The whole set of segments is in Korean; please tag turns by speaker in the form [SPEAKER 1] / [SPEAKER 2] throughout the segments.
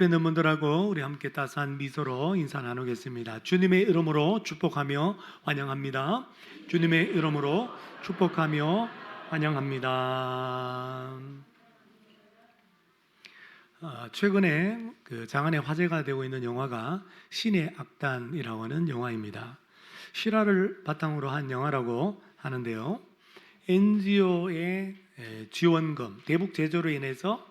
[SPEAKER 1] 뵙는 분들하고 우리 함께 따스한 미소로 인사 나누겠습니다. 주님의 이름으로 축복하며 환영합니다. 주님의 이름으로 축복하며 환영합니다. 최근에 장안에 화제가 되고 있는 영화가 신의 악단이라고 하는 영화입니다. 실화를 바탕으로 한 영화라고 하는데요. NGO의 지원금, 대북 제조로 인해서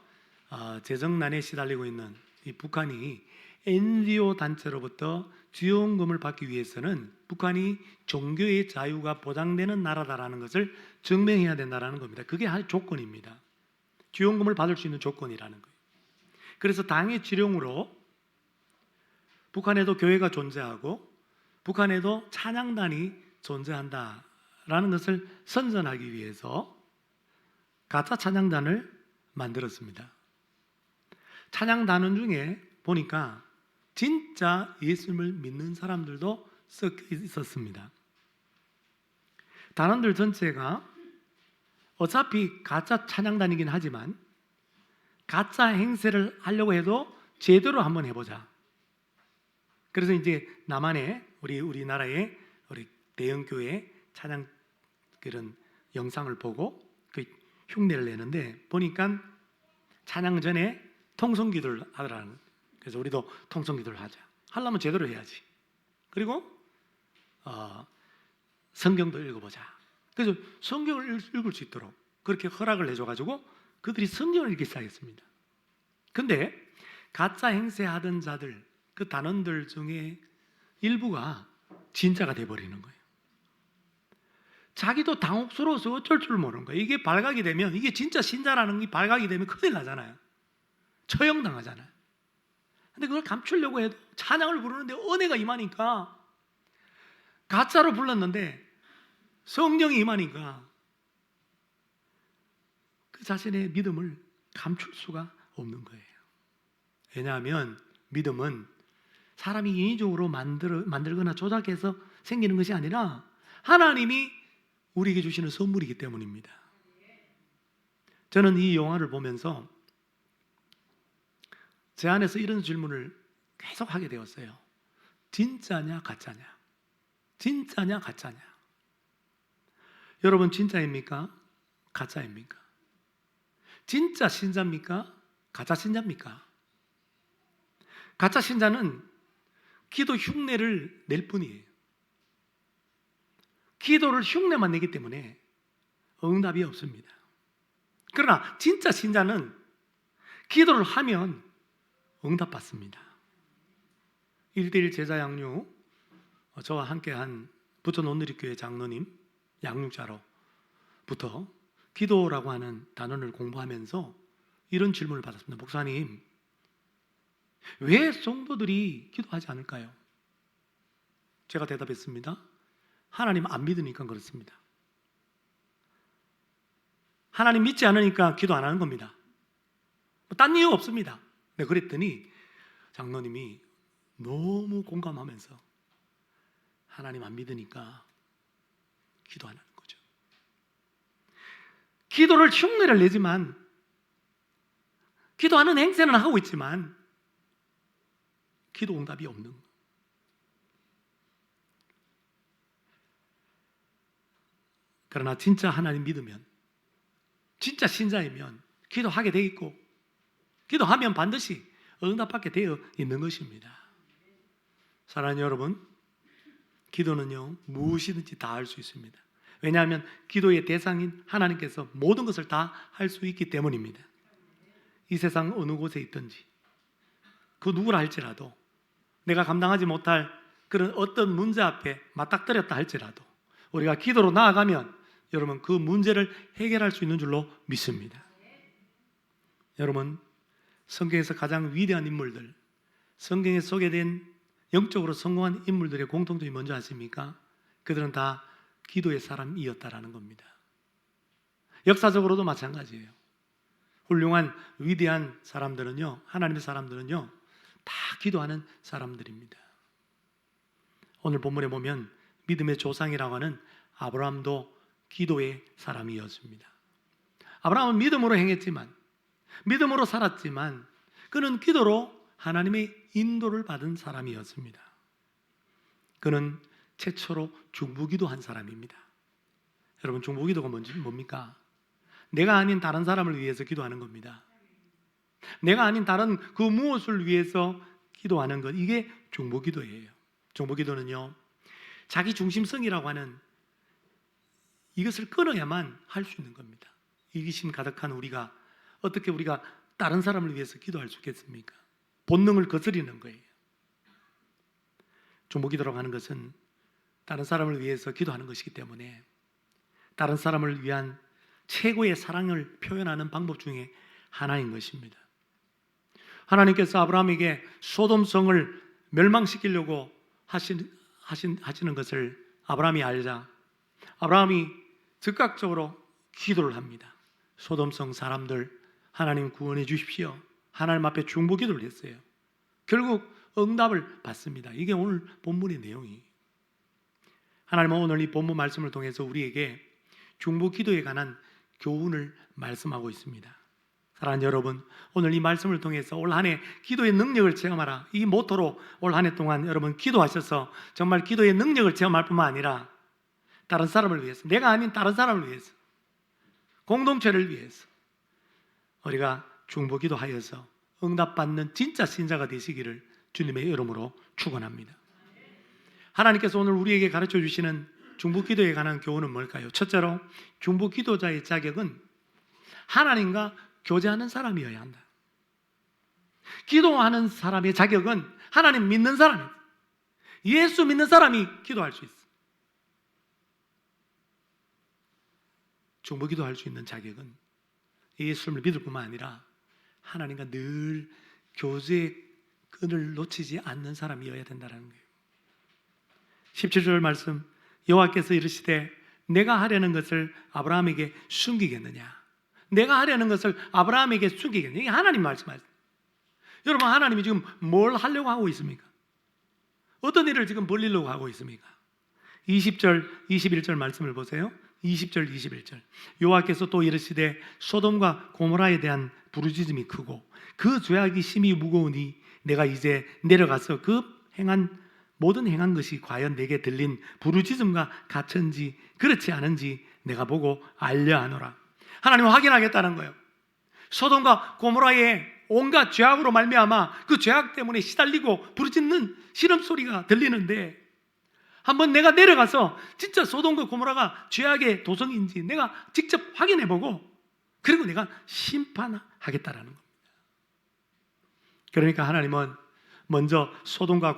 [SPEAKER 1] 재정난에 시달리고 있는 이 북한이 NGO 단체로부터 지원금을 받기 위해서는 북한이 종교의 자유가 보장되는 나라다라는 것을 증명해야 된다는 겁니다. 그게 할 조건입니다. 지원금을 받을 수 있는 조건이라는 거예요. 그래서 당의 지령으로 북한에도 교회가 존재하고 북한에도 찬양단이 존재한다라는 것을 선전하기 위해서 가짜 찬양단을 만들었습니다. 찬양단원 중에 보니까 진짜 예수님을 믿는 사람들도 섞여 있었습니다. 단원들 전체가 어차피 가짜 찬양단이긴 하지만 가짜 행세를 하려고 해도 제대로 한번 해보자. 그래서 이제 남한의 우리나라의 우리 대형교회 찬양 그런 영상을 보고 그 흉내를 내는데 보니까 찬양 전에 통성기도를 하더라는. 그래서 우리도 통성기도를 하자. 하려면 제대로 해야지. 그리고 성경도 읽어보자. 그래서 성경을 읽을 수 있도록 그렇게 허락을 해줘가지고 그들이 성경을 읽기 시작했습니다. 근데 가짜 행세하던 자들, 그 단원들 중에 일부가 진짜가 돼버리는 거예요. 자기도 당혹스러워서 어쩔 줄 모르는 거예요. 이게 발각이 되면, 이게 진짜 신자라는 게 발각이 되면 큰일 나잖아요. 처형당하잖아요. 근데 그걸 감추려고 해도 찬양을 부르는데 은혜가 임하니까, 가짜로 불렀는데 성령이 임하니까 그 자신의 믿음을 감출 수가 없는 거예요. 왜냐하면 믿음은 사람이 인위적으로 만들거나 조작해서 생기는 것이 아니라 하나님이 우리에게 주시는 선물이기 때문입니다. 저는 이 영화를 보면서 제 안에서 이런 질문을 계속 하게 되었어요. 진짜냐 가짜냐? 진짜냐 가짜냐? 여러분 진짜입니까? 가짜입니까? 진짜 신자입니까? 가짜 신자입니까? 가짜 신자는 기도 흉내를 낼 뿐이에요. 기도를 흉내만 내기 때문에 응답이 없습니다. 그러나 진짜 신자는 기도를 하면 응답받습니다. 1:1 제자 양육, 저와 함께한 부천 온누리교회 장로님 양육자로부터 기도라고 하는 단원을 공부하면서 이런 질문을 받았습니다. 목사님, 왜 성도들이 기도하지 않을까요? 제가 대답했습니다. 하나님 안 믿으니까 그렇습니다. 하나님 믿지 않으니까 기도 안 하는 겁니다. 딴 이유 없습니다. 네, 그랬더니 장로님이 너무 공감하면서 하나님 안 믿으니까 기도 안 하는 거죠. 기도를 흉내를 내지만, 기도하는 행세는 하고 있지만 기도 응답이 없는 거예요. 그러나 진짜 하나님 믿으면, 진짜 신자이면 기도하게 돼 있고 기도하면 반드시 응답받게 되어 있는 것입니다. 사랑하는 여러분, 기도는요 무엇이든지 다 할 수 있습니다. 왜냐하면 기도의 대상인 하나님께서 모든 것을 다 할 수 있기 때문입니다. 이 세상 어느 곳에 있든지 그 누구라 할지라도 내가 감당하지 못할 그런 어떤 문제 앞에 맞닥뜨렸다 할지라도 우리가 기도로 나아가면 여러분 그 문제를 해결할 수 있는 줄로 믿습니다. 여러분, 성경에서 가장 위대한 인물들, 성경에 소개된 영적으로 성공한 인물들의 공통점이 뭔지 아십니까? 그들은 다 기도의 사람이었다라는 겁니다. 역사적으로도 마찬가지예요. 훌륭한 위대한 사람들은요, 하나님의 사람들은요 다 기도하는 사람들입니다. 오늘 본문에 보면 믿음의 조상이라고 하는 아브라함도 기도의 사람이었습니다. 아브라함은 믿음으로 행했지만, 믿음으로 살았지만 그는 기도로 하나님의 인도를 받은 사람이었습니다. 그는 최초로 중보기도한 사람입니다. 여러분, 중보기도가 뭡니까? 내가 아닌 다른 사람을 위해서 기도하는 겁니다. 내가 아닌 다른 그 무엇을 위해서 기도하는 것, 이게 중보기도예요. 중보기도는요, 자기 중심성이라고 하는 이것을 끊어야만 할 수 있는 겁니다. 이기심 가득한 우리가 어떻게 우리가 다른 사람을 위해서 기도할 수 있겠습니까? 본능을 거스리는 거예요. 중보기도라고 하는 것은 다른 사람을 위해서 기도하는 것이기 때문에 다른 사람을 위한 최고의 사랑을 표현하는 방법 중에 하나인 것입니다. 하나님께서 아브라함에게 소돔성을 멸망시키려고 하시는 것을 아브라함이 알자 아브라함이 즉각적으로 기도를 합니다. 소돔성 사람들 하나님 구원해 주십시오. 하나님 앞에 중보기도를 했어요. 결국 응답을 받습니다. 이게 오늘 본문의 내용이. 하나님은 오늘 이 본문 말씀을 통해서 우리에게 중보기도에 관한 교훈을 말씀하고 있습니다. 사랑하는 여러분, 오늘 이 말씀을 통해서 올 한 해 기도의 능력을 체험하라, 이 모토로 올 한 해 동안 여러분 기도하셔서 정말 기도의 능력을 체험할 뿐만 아니라 다른 사람을 위해서, 내가 아닌 다른 사람을 위해서, 공동체를 위해서 우리가 중보기도하여서 응답받는 진짜 신자가 되시기를 주님의 이름으로 축원합니다. 하나님께서 오늘 우리에게 가르쳐 주시는 중보기도에 관한 교훈은 뭘까요? 첫째로, 중보기도자의 자격은 하나님과 교제하는 사람이어야 한다. 기도하는 사람의 자격은 하나님 믿는 사람이에요. 예수 믿는 사람이 기도할 수 있어. 중보기도할 수 있는 자격은 예수를 믿을 뿐만 아니라 하나님과 늘 교제의 끈을 놓치지 않는 사람이어야 된다는 거예요. 17절 말씀, 여호와께서 이르시되 내가 하려는 것을 아브라함에게 숨기겠느냐? 내가 하려는 것을 아브라함에게 숨기겠느냐? 이게 하나님 말씀하세요. 여러분, 하나님이 지금 뭘 하려고 하고 있습니까? 어떤 일을 지금 벌리려고 하고 있습니까? 20절, 21절 말씀을 보세요. 20절, 21절. 여호와께서 또 이르시되 소돔과 고모라에 대한 부르짖음이 크고 그 죄악이 심히 무거우니 내가 이제 내려가서 그 모든 행한 것이 과연 내게 들린 부르짖음과 같은지 그렇지 않은지 내가 보고 알려하노라. 하나님은 확인하겠다는 거예요. 소돔과 고모라의 온갖 죄악으로 말미암아 그 죄악 때문에 시달리고 부르짖는 신음소리가 들리는데 한번 내가 내려가서 진짜 소돔과 고모라가 죄악의 도성인지 내가 직접 확인해보고 그리고 내가 심판하겠다라는 겁니다. 그러니까 하나님은 먼저 소돔과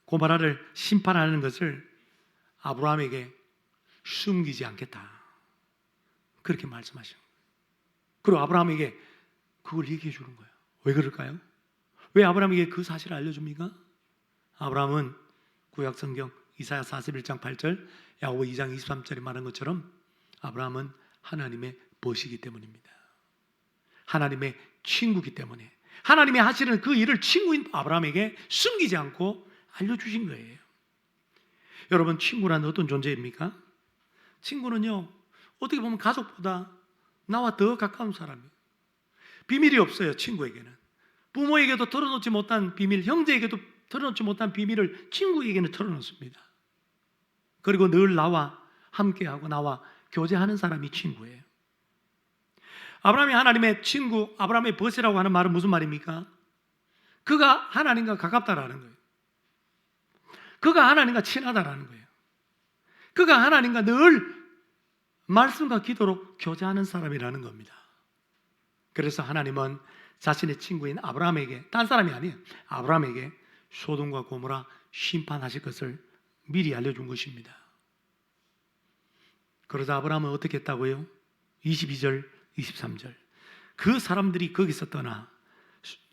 [SPEAKER 1] 고모라를 심판하는 것을 아브라함에게 숨기지 않겠다, 그렇게 말씀하시는 거예요. 그리고 아브라함에게 그걸 얘기해 주는 거예요. 왜 그럴까요? 왜 아브라함에게 그 사실을 알려줍니까? 아브라함은 구약성경 이사야 41장 8절, 야고보 2장 23절에 말한 것처럼 아브라함은 하나님의 벗이기 때문입니다. 하나님의 친구이기 때문에 하나님이 하시는 그 일을 친구인 아브라함에게 숨기지 않고 알려주신 거예요. 여러분, 친구란 어떤 존재입니까? 친구는요, 어떻게 보면 가족보다 나와 더 가까운 사람이에요. 비밀이 없어요. 친구에게는 부모에게도 털어놓지 못한 비밀, 형제에게도 털어놓지 못한 비밀을 친구에게는 털어놓습니다. 그리고 늘 나와 함께하고 나와 교제하는 사람이 친구예요. 아브라함이 하나님의 친구, 아브라함의 벗이라고 하는 말은 무슨 말입니까? 그가 하나님과 가깝다라는 거예요. 그가 하나님과 친하다라는 거예요. 그가 하나님과 늘 말씀과 기도로 교제하는 사람이라는 겁니다. 그래서 하나님은 자신의 친구인 아브라함에게, 딴 사람이 아니에요, 아브라함에게 소돔과 고모라 심판하실 것을 미리 알려준 것입니다. 그러자 아브라함은 어떻게 했다고요? 22절, 23절. 그 사람들이 거기서 떠나,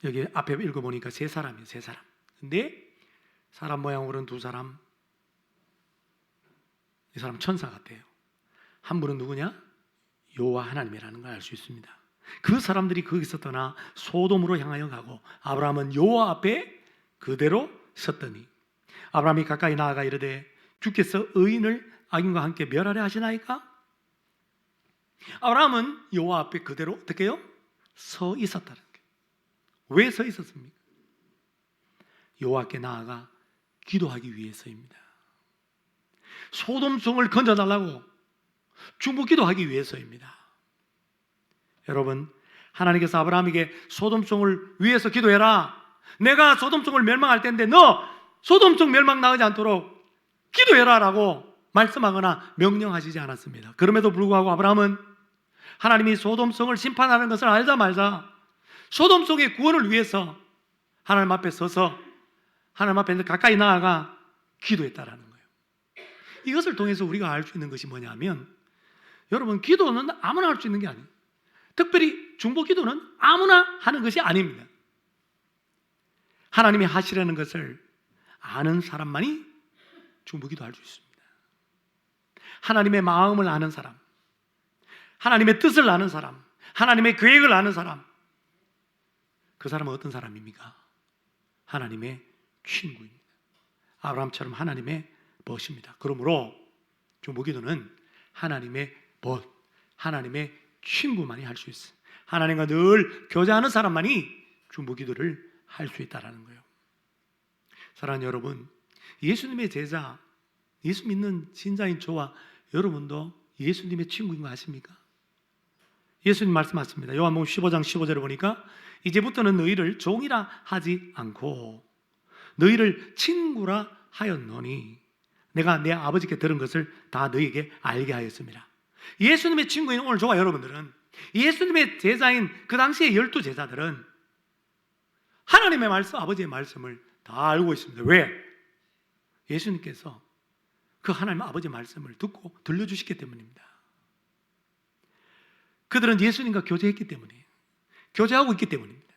[SPEAKER 1] 여기 앞에 읽어보니까 세 사람이에요. 세 사람. 근데 사람 모양으로는 두 사람, 이 사람 천사 같아요. 한 분은 누구냐? 여호와 하나님이라는 걸 알 수 있습니다. 그 사람들이 거기서 떠나 소돔으로 향하여 가고 아브라함은 여호와 앞에 그대로 섰더니 아브라함이 가까이 나아가 이르되 주께서 의인을 악인과 함께 멸하려 하시나이까? 아브라함은 여호와 앞에 그대로 어떻게 해요? 서 있었다는 거예요. 왜 서 있었습니까? 여호와께 나아가 기도하기 위해서입니다. 소돔성을 건져달라고 중보 기도하기 위해서입니다. 여러분, 하나님께서 아브라함에게 소돔성을 위해서 기도해라. 내가 소돔성을 멸망할 텐데 너 소돔성 멸망 나지 않도록 기도해라 라고 말씀하거나 명령하시지 않았습니다. 그럼에도 불구하고 아브라함은 하나님이 소돔성을 심판하는 것을 알자마자 소돔성의 구원을 위해서 하나님 앞에 서서 하나님 앞에 가까이 나아가 기도했다라는 거예요. 이것을 통해서 우리가 알 수 있는 것이 뭐냐면, 여러분, 기도는 아무나 할 수 있는 게 아니에요. 특별히 중보 기도는 아무나 하는 것이 아닙니다. 하나님이 하시려는 것을 아는 사람만이 중보 기도할 수 있습니다. 하나님의 마음을 아는 사람, 하나님의 뜻을 아는 사람, 하나님의 계획을 아는 사람, 그 사람은 어떤 사람입니까? 하나님의 친구입니다. 아브라함처럼 하나님의 벗입니다. 그러므로 중보 기도는 하나님의 벗, 하나님의 친구만이 할 수 있어요. 하나님과 늘 교제하는 사람만이 중보 기도를 할 수 있다는 거예요. 사랑하는 여러분, 예수님의 제자, 예수 믿는 신자인 저와 여러분도 예수님의 친구인 거 아십니까? 예수님 말씀하십니다. 요한복음 15장 15절을 보니까 이제부터는 너희를 종이라 하지 않고 너희를 친구라 하였노니 내가 내 아버지께 들은 것을 다 너희에게 알게 하였습니다. 예수님의 친구인 오늘 저와 여러분들은, 예수님의 제자인 그 당시의 12 제자들은 하나님의 말씀, 아버지의 말씀을 다 알고 있습니다. 왜? 예수님께서 그 하나님 아버지의 말씀을 듣고 들려주시기 때문입니다. 그들은 예수님과 교제했기 때문이에요. 교제하고 있기 때문입니다.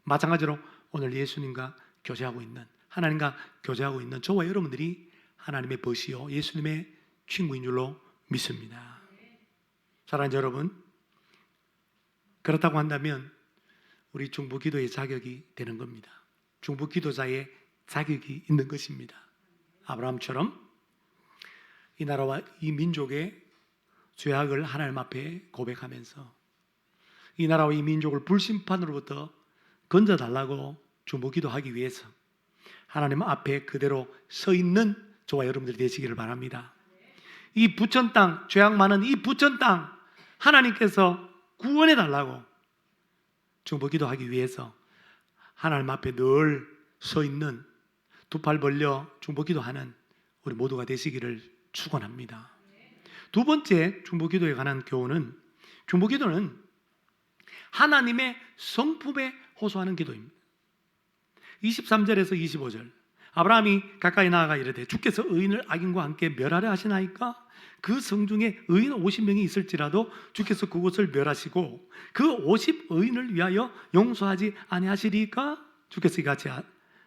[SPEAKER 1] 마찬가지로 오늘 예수님과 교제하고 있는, 하나님과 교제하고 있는 저와 여러분들이 하나님의 벗이요 예수님의 친구인 줄로 믿습니다. 사랑하는 여러분, 그렇다고 한다면 우리 중보 기도의 자격이 되는 겁니다. 중보 기도자의 자격이 있는 것입니다. 아브라함처럼 이 나라와 이 민족의 죄악을 하나님 앞에 고백하면서 이 나라와 이 민족을 불심판으로부터 건져달라고 중보 기도하기 위해서 하나님 앞에 그대로 서 있는 저와 여러분들이 되시기를 바랍니다. 이 부천 땅, 죄악 많은 이 부천 땅 하나님께서 구원해 달라고 중보 기도하기 위해서 하나님 앞에 늘 서 있는, 두 팔 벌려 중보 기도하는 우리 모두가 되시기를 축원합니다. 두 번째 중보 기도에 관한 교훈은, 중보 기도는 하나님의 성품에 호소하는 기도입니다. 23절에서 25절, 아브라함이 가까이 나아가 이르되 주께서 의인을 악인과 함께 멸하려 하시나이까? 그 성중에 의인 50명이 있을지라도 주께서 그곳을 멸하시고 그 50 의인을 위하여 용서하지 아니하시리까? 주께서 이같이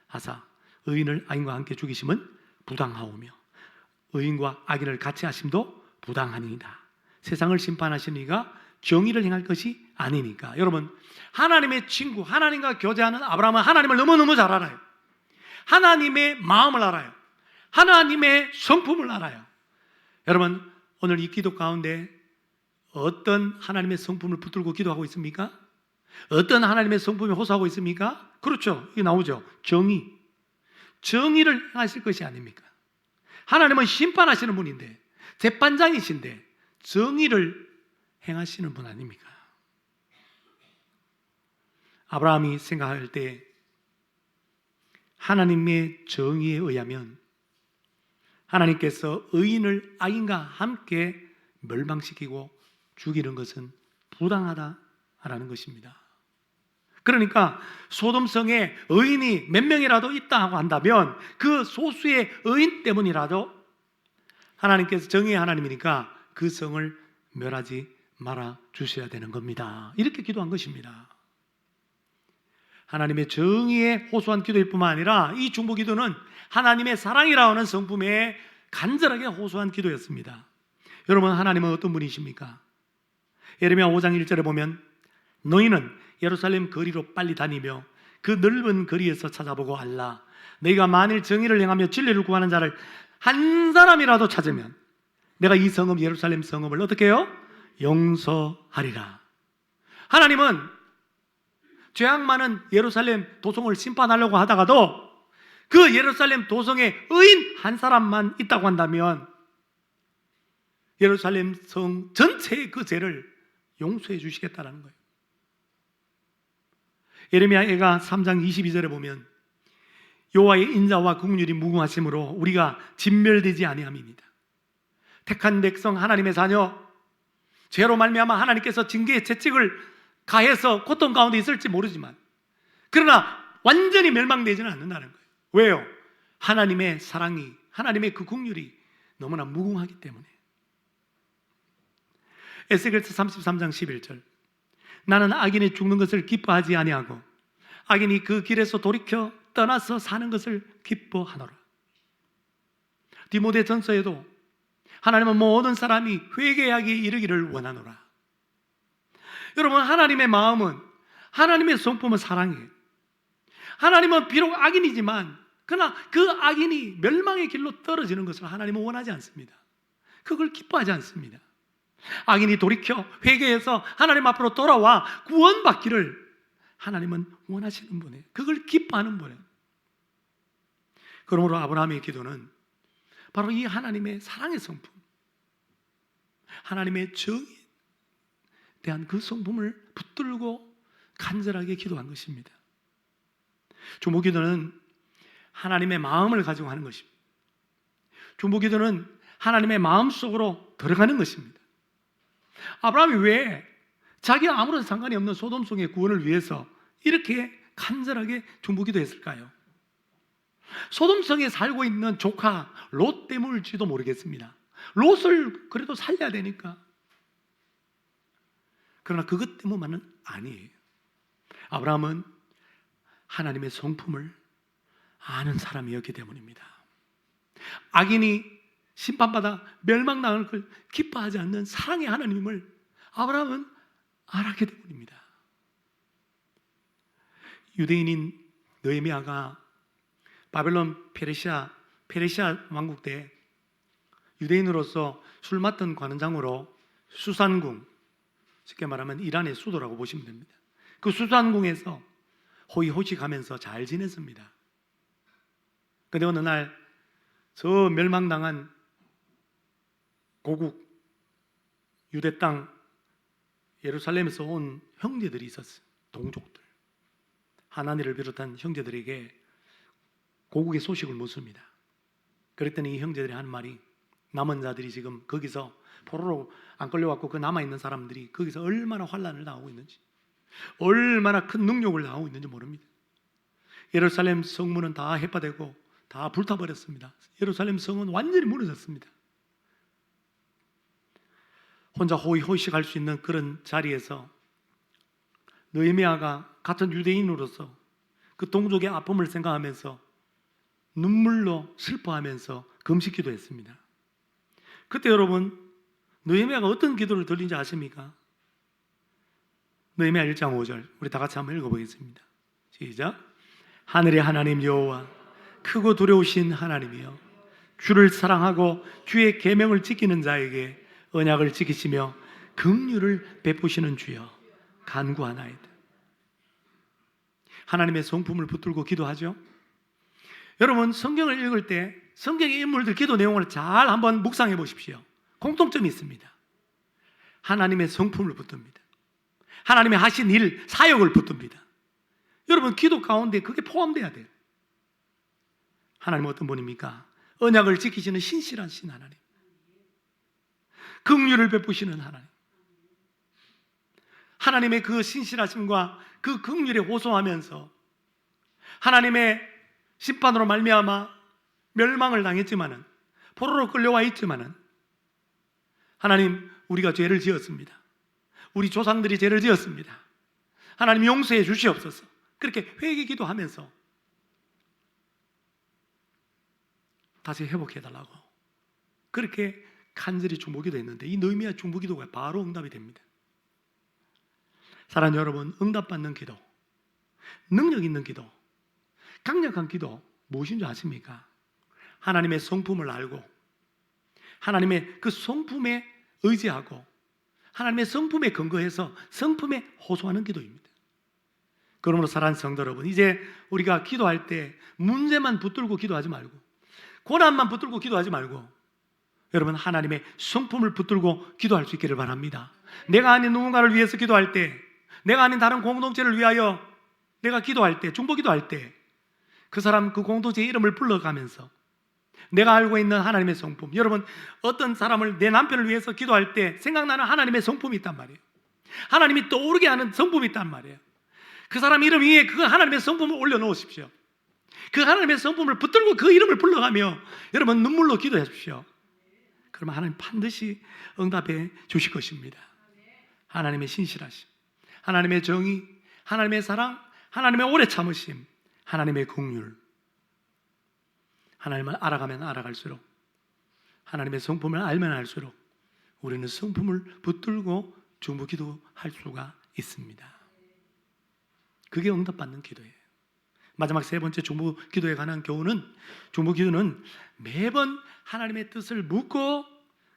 [SPEAKER 1] 하사 의인을 악인과 함께 죽이심은 부당하오며 의인과 악인을 같이 하심도 부당하니이다. 세상을 심판하시는 이가 정의를 행할 것이 아니니까. 여러분, 하나님의 친구, 하나님과 교제하는 아브라함은 하나님을 너무너무 잘 알아요. 하나님의 마음을 알아요. 하나님의 성품을 알아요. 여러분, 오늘 이 기도 가운데 어떤 하나님의 성품을 붙들고 기도하고 있습니까? 어떤 하나님의 성품에 호소하고 있습니까? 그렇죠. 이게 나오죠. 정의. 정의를 행하실 것이 아닙니까? 하나님은 심판하시는 분인데, 재판장이신데 정의를 행하시는 분 아닙니까? 아브라함이 생각할 때 하나님의 정의에 의하면 하나님께서 의인을 악인과 함께 멸망시키고 죽이는 것은 부당하다라는 것입니다. 그러니까 소돔성에 의인이 몇 명이라도 있다고 한다면 그 소수의 의인 때문이라도 하나님께서 정의의 하나님이니까 그 성을 멸하지 말아 주셔야 되는 겁니다. 이렇게 기도한 것입니다. 하나님의 정의에 호소한 기도일 뿐만 아니라 이 중보 기도는 하나님의 사랑이라 하는 성품에 간절하게 호소한 기도였습니다. 여러분, 하나님은 어떤 분이십니까? 예레미야 5장 1절에 보면 너희는 예루살렘 거리로 빨리 다니며 그 넓은 거리에서 찾아보고 알라. 너희가 만일 정의를 행하며 진리를 구하는 자를 한 사람이라도 찾으면 내가 이 성읍 예루살렘 성읍을 어떻게 해요? 용서하리라. 하나님은 죄악 많은 예루살렘 도성을 심판하려고 하다가도 그 예루살렘 도성에 의인 한 사람만 있다고 한다면 예루살렘 성 전체의 그 죄를 용서해 주시겠다는 거예요. 예레미야가 3장 22절에 보면 여호와의 인자와 긍휼이 무궁하심으로 우리가 진멸되지 아니함입니다. 택한 백성, 하나님의 자녀, 죄로 말미암아 하나님께서 징계의 채찍을 가해서 고통 가운데 있을지 모르지만 그러나 완전히 멸망되지는 않는다는 거예요. 왜요? 하나님의 사랑이, 하나님의 그 긍휼이 너무나 무궁하기 때문에. 에스겔서 33장 11절, 나는 악인이 죽는 것을 기뻐하지 아니하고 악인이 그 길에서 돌이켜 떠나서 사는 것을 기뻐하노라. 디모데전서에도 하나님은 모든 사람이 회개하기에 이르기를 원하노라. 여러분, 하나님의 마음은, 하나님의 성품은 사랑이에요. 하나님은 비록 악인이지만 그러나 그 악인이 멸망의 길로 떨어지는 것을 하나님은 원하지 않습니다. 그걸 기뻐하지 않습니다. 악인이 돌이켜 회개해서 하나님 앞으로 돌아와 구원받기를 하나님은 원하시는 분이에요. 그걸 기뻐하는 분이에요. 그러므로 아브라함의 기도는 바로 이 하나님의 사랑의 성품, 하나님의 정의에 대한 그 성품을 붙들고 간절하게 기도한 것입니다. 중보기도는 하나님의 마음을 가지고 하는 것입니다. 중보기도는 하나님의 마음속으로 들어가는 것입니다. 아브라함이 왜 자기와 아무런 상관이 없는 소돔성의 구원을 위해서 이렇게 간절하게 중보기도했을까요? 소돔성에 살고 있는 조카 롯 때문일지도 모르겠습니다. 롯을 그래도 살려야 되니까. 그러나 그것 때문만은 아니에요. 아브라함은 하나님의 성품을 아는 사람이었기 때문입니다. 악인이 심판받아 멸망당할 걸 기뻐하지 않는 사랑의 하나님을 아브라함은 알았기 때문입니다. 유대인인 느헤미야가 바벨론 페르시아 왕국 때 유대인으로서 술 맡던 관원장으로 수산궁, 쉽게 말하면 이란의 수도라고 보시면 됩니다. 그 수산궁에서 호의호식하면서 잘 지냈습니다. 그런데 어느 날 저 멸망당한 고국 유대 땅 예루살렘에서 온 형제들이 있었어요. 동족들, 하나니를 비롯한 형제들에게 고국의 소식을 묻습니다. 그랬더니 이 형제들이 하는 말이, 남은 자들이 지금 거기서 포로로 안 끌려왔고 그 남아있는 사람들이 거기서 얼마나 환난을 당하고 있는지, 얼마나 큰 능욕을 당하고 있는지 모릅니다. 예루살렘 성문은 다 해파되고 다 불타버렸습니다. 예루살렘 성은 완전히 무너졌습니다. 혼자 호의호식할 수 있는 그런 자리에서 느헤미야가 같은 유대인으로서 그 동족의 아픔을 생각하면서 눈물로 슬퍼하면서 금식기도 했습니다. 그때 여러분, 느헤미야가 어떤 기도를 드린지 아십니까? 느헤미야 1장 5절 우리 다 같이 한번 읽어보겠습니다. 시작. 하늘의 하나님 여호와, 크고 두려우신 하나님이여, 주를 사랑하고 주의 계명을 지키는 자에게 언약을 지키시며 긍휼을 베푸시는 주여 간구하나이다. 하나님의 성품을 붙들고 기도하죠. 여러분, 성경을 읽을 때 성경의 인물들 기도 내용을 잘 한번 묵상해 보십시오. 공통점이 있습니다. 하나님의 성품을 붙듭니다. 하나님의 하신 일, 사역을 붙듭니다. 여러분, 기도 가운데 그게 포함돼야 돼요. 하나님은 어떤 분입니까? 언약을 지키시는 신실하신 하나님, 긍휼을 베푸시는 하나님. 하나님의 그 신실하심과 그 긍휼에 호소하면서 하나님의 심판으로 말미암아 멸망을 당했지만은, 포로로 끌려와 있지만은, 하나님, 우리가 죄를 지었습니다. 우리 조상들이 죄를 지었습니다. 하나님 용서해 주시옵소서. 그렇게 회개 기도하면서 다시 회복해달라고 그렇게 간절히 중보기도 했는데, 이 느헤미야 중보기도가 바로 응답이 됩니다. 사랑하는 여러분, 응답받는 기도, 능력 있는 기도, 강력한 기도 무엇인 줄 아십니까? 하나님의 성품을 알고 하나님의 그 성품에 의지하고 하나님의 성품에 근거해서 성품에 호소하는 기도입니다. 그러므로 사랑하는 성도 여러분, 이제 우리가 기도할 때 문제만 붙들고 기도하지 말고, 고난만 붙들고 기도하지 말고, 여러분 하나님의 성품을 붙들고 기도할 수 있기를 바랍니다. 내가 아닌 누군가를 위해서 기도할 때, 내가 아닌 다른 공동체를 위하여 내가 기도할 때, 중보 기도할 때, 그 사람, 그 공동체의 이름을 불러가면서 내가 알고 있는 하나님의 성품, 여러분 어떤 사람을, 내 남편을 위해서 기도할 때 생각나는 하나님의 성품이 있단 말이에요. 하나님이 떠오르게 하는 성품이 있단 말이에요. 그 사람 이름 위에 그 하나님의 성품을 올려놓으십시오. 그 하나님의 성품을 붙들고 그 이름을 불러가며 여러분 눈물로 기도해 주십시오. 그러면 하나님 반드시 응답해 주실 것입니다. 하나님의 신실하심, 하나님의 정의, 하나님의 사랑, 하나님의 오래 참으심, 하나님의 긍휼. 하나님을 알아가면 알아갈수록, 하나님의 성품을 알면 알수록 우리는 성품을 붙들고 중보 기도할 수가 있습니다. 그게 응답받는 기도예요. 마지막 세 번째 중보 기도에 관한 교훈은, 중보 기도는 매번 하나님의 뜻을 묻고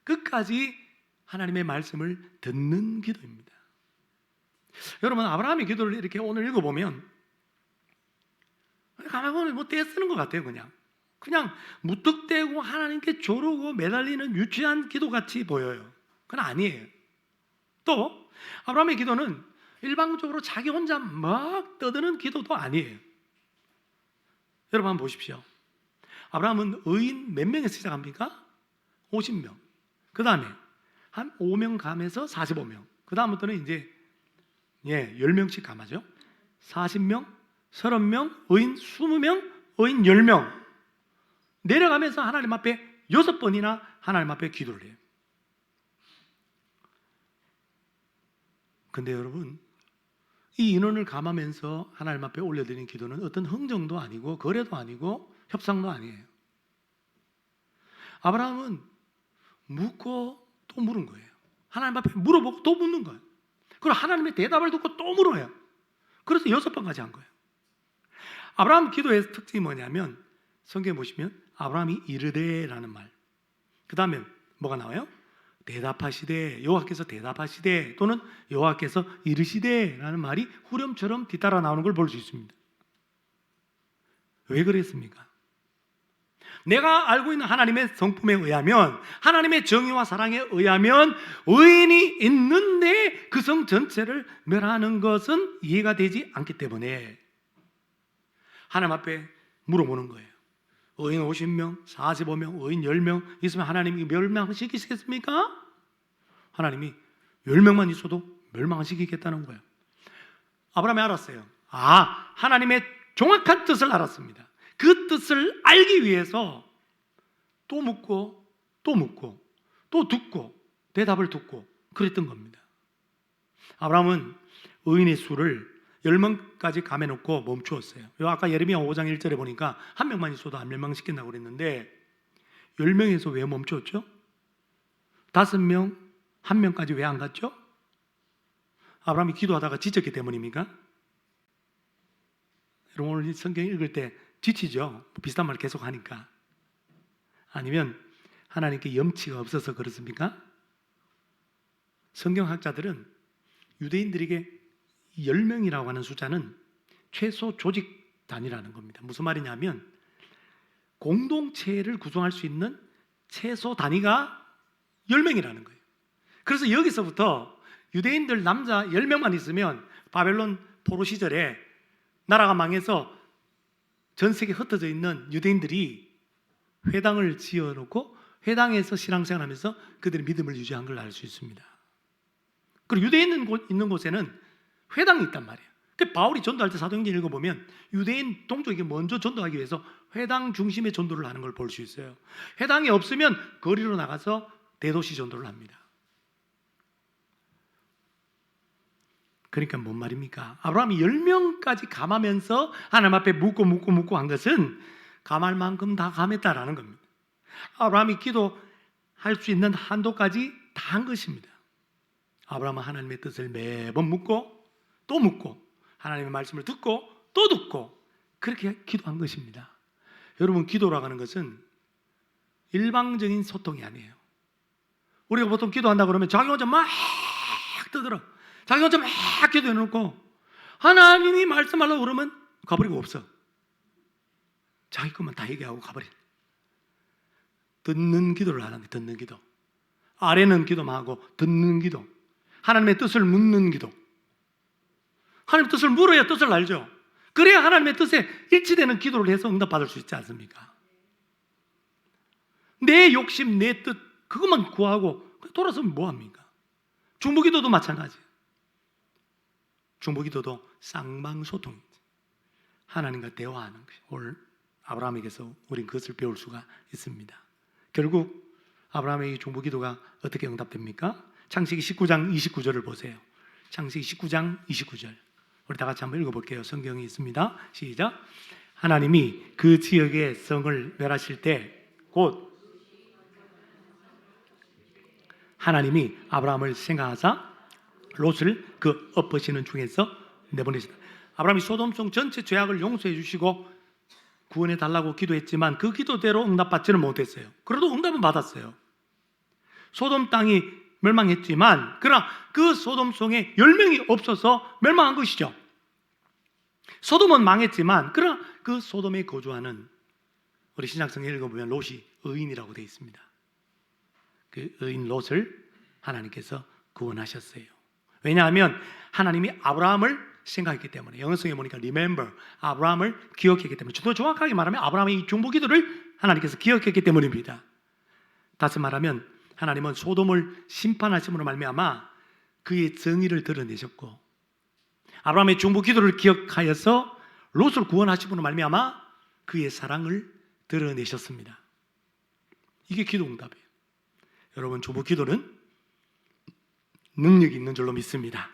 [SPEAKER 1] 끝까지 하나님의 말씀을 듣는 기도입니다. 여러분 아브라함의 기도를 이렇게 오늘 읽어보면 가만히 보면 뭐 떼쓰는 것 같아요. 그냥 무턱대고 하나님께 조르고 매달리는 유치한 기도같이 보여요. 그건 아니에요. 또 아브라함의 기도는 일방적으로 자기 혼자 막 떠드는 기도도 아니에요. 여러분 한번 보십시오. 아브라함은 의인 몇 명에서 시작합니까? 50명. 그 다음에 한 5명 감해서 45명. 그 다음부터는 이제 10명씩 감하죠. 40명, 30명, 의인 20명, 의인 10명. 내려가면서 하나님 앞에 6번이나 하나님 앞에 기도를 해요. 근데 여러분, 이 인원을 감하면서 하나님 앞에 올려드리는 기도는 어떤 흥정도 아니고 거래도 아니고 협상도 아니에요. 아브라함은 묻고 또 물은 거예요. 하나님 앞에 물어보고 또 묻는 거예요. 그리고 하나님의 대답을 듣고 또 물어요. 그래서 6번까지 한 거예요. 아브라함 기도의 특징이 뭐냐면, 성경에 보시면 아브라함이 이르되라는 말, 그 다음에 뭐가 나와요? 대답하시되, 여호와께서 대답하시되, 또는 여호와께서 이르시되라는 말이 후렴처럼 뒤따라 나오는 걸 볼 수 있습니다. 왜 그랬습니까? 내가 알고 있는 하나님의 성품에 의하면, 하나님의 정의와 사랑에 의하면 의인이 있는데 그 성 전체를 멸하는 것은 이해가 되지 않기 때문에 하나님 앞에 물어보는 거예요. 의인 50명, 45명, 의인 10명 있으면 하나님이 멸망시키시겠습니까? 하나님이 10명만 있어도 멸망시키겠다는 거예요. 아브라함이 알았어요. 하나님의 정확한 뜻을 알았습니다. 그 뜻을 알기 위해서 또 묻고 또 묻고 또 듣고 대답을 듣고 그랬던 겁니다. 아브라함은 의인의 수를 10명까지 감해놓고 멈추었어요. 아까 예레미야 5장 1절에 보니까 한 명만 있어도 안 멸망시킨다고 그랬는데 10명에서 왜 멈췄죠? 5명, 1명까지 왜 안 갔죠? 아브라함이 기도하다가 지쳤기 때문입니까? 여러분 오늘 성경 읽을 때 지치죠? 비슷한 말 계속 하니까. 아니면 하나님께 염치가 없어서 그렇습니까? 성경학자들은 유대인들에게 10명이라고 하는 숫자는 최소 조직 단위라는 겁니다. 무슨 말이냐면 공동체를 구성할 수 있는 최소 단위가 10명이라는 거예요. 그래서 여기서부터 유대인들 남자 10명만 있으면 바벨론 포로 시절에 나라가 망해서 전 세계에 흩어져 있는 유대인들이 회당을 지어놓고 회당에서 신앙생활하면서 그들의 믿음을 유지한 걸 알 수 있습니다. 그리고 유대인 있는 곳에는 회당이 있단 말이에요. 바울이 전도할 때 사도행전 읽어보면 유대인 동족에게 먼저 전도하기 위해서 회당 중심의 전도를 하는 걸 볼 수 있어요. 회당이 없으면 거리로 나가서 대도시 전도를 합니다. 그러니까 뭔 말입니까? 아브라함이 10명까지 감하면서 하나님 앞에 묻고 한 것은 감할 만큼 다 감했다라는 겁니다. 아브라함이 기도할 수 있는 한도까지 다 한 것입니다. 아브라함은 하나님의 뜻을 매번 묻고 또 묻고 하나님의 말씀을 듣고 또 듣고 그렇게 기도한 것입니다. 여러분 기도라고 하는 것은 일방적인 소통이 아니에요. 우리가 보통 기도한다 그러면 자기 혼자 막 떠들어. 자기 혼자 막 기도해놓고 하나님이 말씀하려고 그러면 가버리고 없어. 자기 것만 다 얘기하고 가버린. 듣는 기도를 하는데, 듣는 기도. 아래는 기도만 하고 듣는 기도. 하나님의 뜻을 묻는 기도. 하나님의 뜻을 물어야 뜻을 알죠. 그래야 하나님의 뜻에 일치되는 기도를 해서 응답받을 수 있지 않습니까? 내 욕심, 내 뜻 그것만 구하고 돌아서면 뭐합니까? 중보기도도 마찬가지예요. 중보기도도 쌍방소통이지. 하나님과 대화하는 것이. 오늘 아브라함에게서 우린 그것을 배울 수가 있습니다. 결국 아브라함의 이 중보기도가 어떻게 응답됩니까? 창세기 19장 29절을 보세요. 창세기 19장 29절. 우리 다 같이 한번 읽어볼게요. 성경이 있습니다. 시작. 하나님이 그 지역의 성을 멸하실 때 곧 하나님이 아브라함을 생각하사 롯을 그 엎으시는 중에서 내보내시다. 아브라함이 소돔성 전체 죄악을 용서해 주시고 구원해 달라고 기도했지만 그 기도대로 응답받지는 못했어요. 그래도 응답은 받았어요. 소돔 땅이 멸망했지만 그러나 그 소돔성에 10명이 없어서 멸망한 것이죠. 소돔은 망했지만 그러나 그 소돔에 거주하는, 우리 신약성에 읽어보면 롯이 의인이라고 되어 있습니다. 그 의인 롯을 하나님께서 구원하셨어요. 왜냐하면 하나님이 아브라함을 생각했기 때문에. 영어성에 보니까 remember, 아브라함을 기억했기 때문에. 더 정확하게 말하면 아브라함의 이 중보기도를 하나님께서 기억했기 때문입니다. 다시 말하면 하나님은 소돔을 심판하심으로 말미암아 그의 정의를 드러내셨고, 아브라함의 중보기도를 기억하여서 롯을 구원하심으로 말미암아 그의 사랑을 드러내셨습니다. 이게 기도응답이에요. 여러분, 중보기도는 능력이 있는 줄로 믿습니다.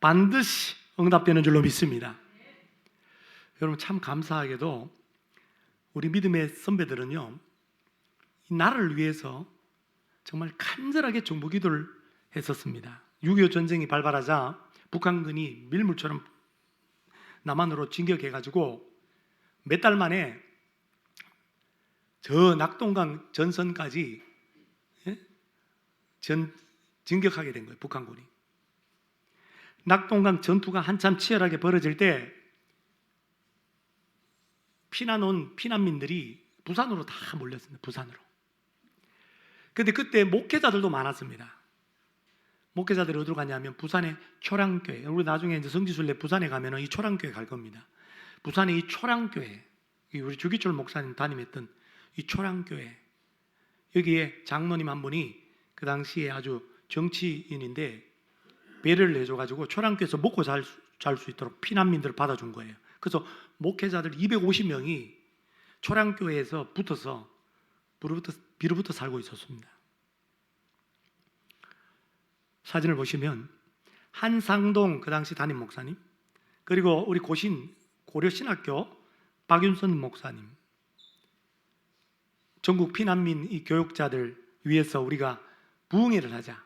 [SPEAKER 1] 반드시 응답되는 줄로 믿습니다. 여러분, 참 감사하게도 우리 믿음의 선배들은요, 이 나라를 위해서 정말 간절하게 중보기도를 했었습니다. 6.25 전쟁이 발발하자 북한군이 밀물처럼 남한으로 진격해가지고 몇 달 만에 저 낙동강 전선까지 진격하게 된 거예요. 북한군이. 낙동강 전투가 한참 치열하게 벌어질 때 피난 온 피난민들이 부산으로 다 몰렸습니다. 부산으로. 그런데 그때 목회자들도 많았습니다. 목회자들이 어디로 가냐면 부산의 초량교회. 우리 나중에 이제 성지순례 부산에 가면 이 초량교회 갈 겁니다. 부산의 이 초량교회, 우리 주기철 목사님 담임했던 이 초량교회, 여기에 장로님 한 분이 그 당시에 아주 정치인인데 배려를 해줘가지고 초량교회에서 먹고 잘 수 있도록 피난민들을 받아준 거예요. 그래서 목회자들 250명이 초량교회에서 붙어서 비로부터 살고 있었습니다. 사진을 보시면 한상동 그 당시 담임 목사님, 그리고 우리 고려신학교 박윤선 목사님, 전국 피난민 이 교육자들 위해서 우리가 부흥회를 하자,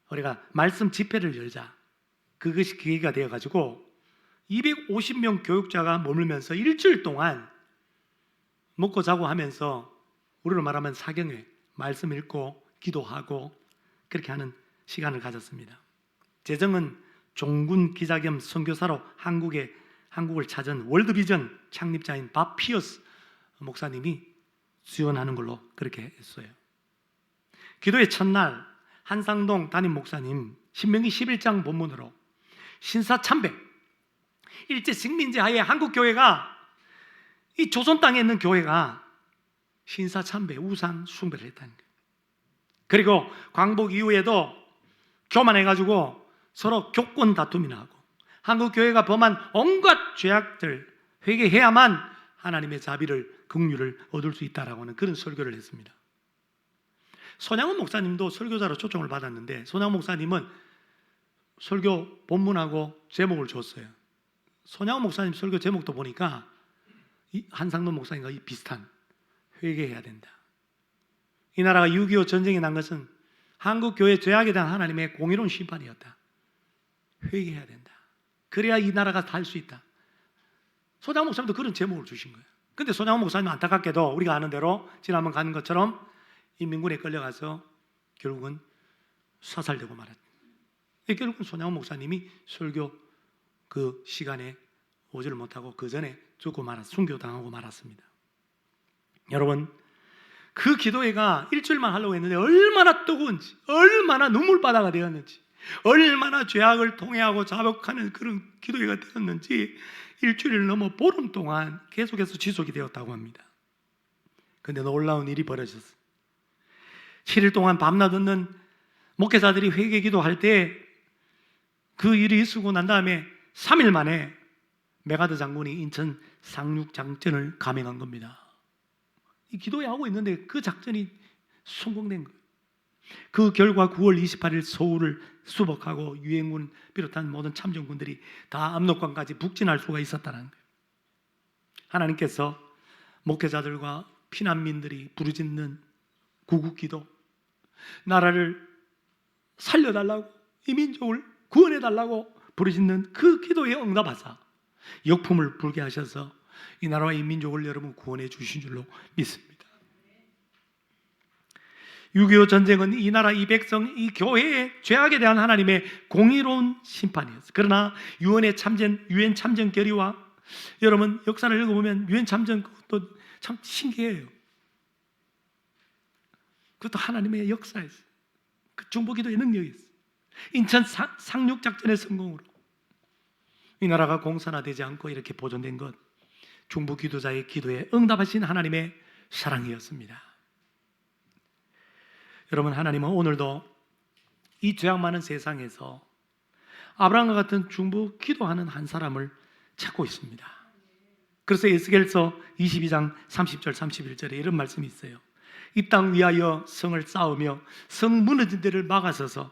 [SPEAKER 1] 우리가 말씀 집회를 열자, 그것이 계기가 되어가지고 250명 교육자가 머물면서 일주일 동안 먹고 자고 하면서, 우리로 말하면 사경회, 말씀 읽고 기도하고 그렇게 하는 시간을 가졌습니다. 재정은 종군 기자 겸 선교사로 한국을 찾은 월드비전 창립자인 밥 피어스 목사님이 지원하는 걸로 그렇게 했어요. 기도의 첫날 한상동 담임 목사님 신명기 11장 본문으로 신사참배, 일제 식민지 하에 한국 교회가, 이 조선 땅에 있는 교회가 신사참배, 우상 숭배를 했다는 거예요. 그리고 광복 이후에도 교만해가지고 서로 교권 다툼이 나고 한국 교회가 범한 온갖 죄악들 회개해야만 하나님의 자비를, 긍휼을 얻을 수 있다라고 하는 그런 설교를 했습니다. 손양원 목사님도 설교자로 초청을 받았는데 손양원 목사님은 설교 본문하고 제목을 줬어요. 손양원 목사님 설교 제목도 보니까 이 한상돈 목사님과 비슷한, 회개해야 된다. 이 나라가 6.25 전쟁이 난 것은 한국 교회 죄악에 대한 하나님의 공의로운 심판이었다. 회개해야 된다. 그래야 이 나라가 살 수 있다. 손양원 목사님도 그런 제목을 주신 거예요. 근데 손양원 목사님은 안타깝게도 우리가 아는 대로 지난번 가는 것처럼 인민군에 끌려가서 결국은 사살되고 말았다. 결국은 손양원 목사님이 설교 그 시간에 오지를 못하고 그 전에 죽고 순교당하고 말았습니다. 여러분, 그 기도회가 일주일만 하려고 했는데 얼마나 뜨거운지, 얼마나 눈물바다가 되었는지, 얼마나 죄악을 통회하고 자복하는 그런 기도회가 되었는지 일주일을 넘어 보름 동안 계속해서 지속이 되었다고 합니다. 그런데 놀라운 일이 벌어졌어요. 7일 동안 밤낮 없는 목회자들이 회개 기도할 때 그 일이 있고 난 다음에 3일 만에 메가드 장군이 인천 상륙 작전을 감행한 겁니다. 이 기도회 하고 있는데 그 작전이 성공된 거예요. 그 결과 9월 28일 서울을 수복하고 유엔군 비롯한 모든 참전군들이 다 압록강까지 북진할 수가 있었다는 거예요. 하나님께서 목회자들과 피난민들이 부르짖는 구국기도, 나라를 살려달라고, 이 민족을 구원해달라고 부르짖는 그 기도에 응답하사 역풍을 불게 하셔서 이 나라와 이 민족을 여러분 구원해 주신 줄로 믿습니다. 6.25 전쟁은 이 나라, 이 백성, 이 교회의 죄악에 대한 하나님의 공의로운 심판이었어요. 그러나 유엔 참전 결의와 여러분 역사를 읽어보면 유엔 참전 그것도 참 신기해요. 그것도 하나님의 역사였어요. 그 중보기도의 능력이었어요. 인천 상륙작전의 성공으로 이 나라가 공산화되지 않고 이렇게 보존된 것, 중보기도자의 기도에 응답하신 하나님의 사랑이었습니다. 여러분, 하나님은 오늘도 이 죄악 많은 세상에서 아브라함과 같은 중보 기도하는 한 사람을 찾고 있습니다. 그래서 에스겔서 22장 30절 31절에 이런 말씀이 있어요. 이 땅 위하여 성을 쌓으며 성 무너진 데를 막아서서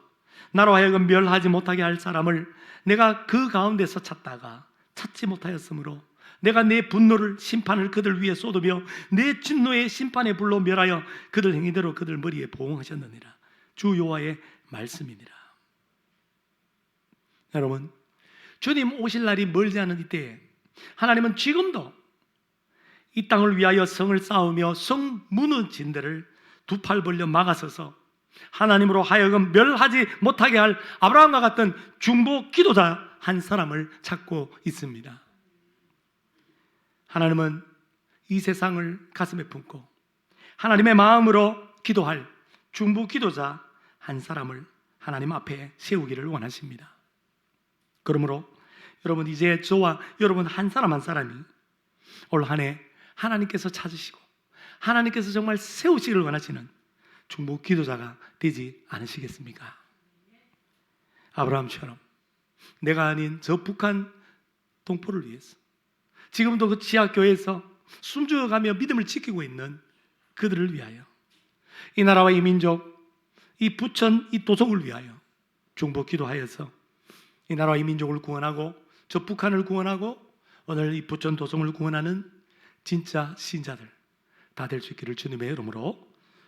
[SPEAKER 1] 나로 하여금 멸하지 못하게 할 사람을 내가 그 가운데서 찾다가 찾지 못하였으므로 내가 내 분노를 심판을 그들 위에 쏟으며 내 진노의 심판의 불로 멸하여 그들 행위대로 그들 머리에 보응하셨느니라. 주 여호와의 말씀이니라. 여러분, 주님 오실 날이 멀지 않은 이때에 하나님은 지금도 이 땅을 위하여 성을 쌓으며 성 무너진 데를 두 팔 벌려 막아서서 하나님으로 하여금 멸하지 못하게 할 아브라함과 같은 중보 기도자 한 사람을 찾고 있습니다. 하나님은 이 세상을 가슴에 품고 하나님의 마음으로 기도할 중보 기도자 한 사람을 하나님 앞에 세우기를 원하십니다. 그러므로 여러분, 이제 저와 여러분 한 사람 한 사람이 올 한 해 하나님께서 찾으시고 하나님께서 정말 세우시기를 원하시는 중보 기도자가 되지 않으시겠습니까? 아브라함처럼 내가 아닌 저 북한 동포를 위해서, 지금도 그 지하교회에서 숨죽어가며 믿음을 지키고 있는 그들을 위하여, 이 나라와 이 민족, 이 부천, 이 도성을 위하여 중보 기도하여서 이 나라와 이 민족을 구원하고 저 북한을 구원하고 오늘 이 부천 도성을 구원하는 진짜 신자들 다 될 수 있기를 주님의 이름으로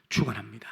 [SPEAKER 1] 축원합니다.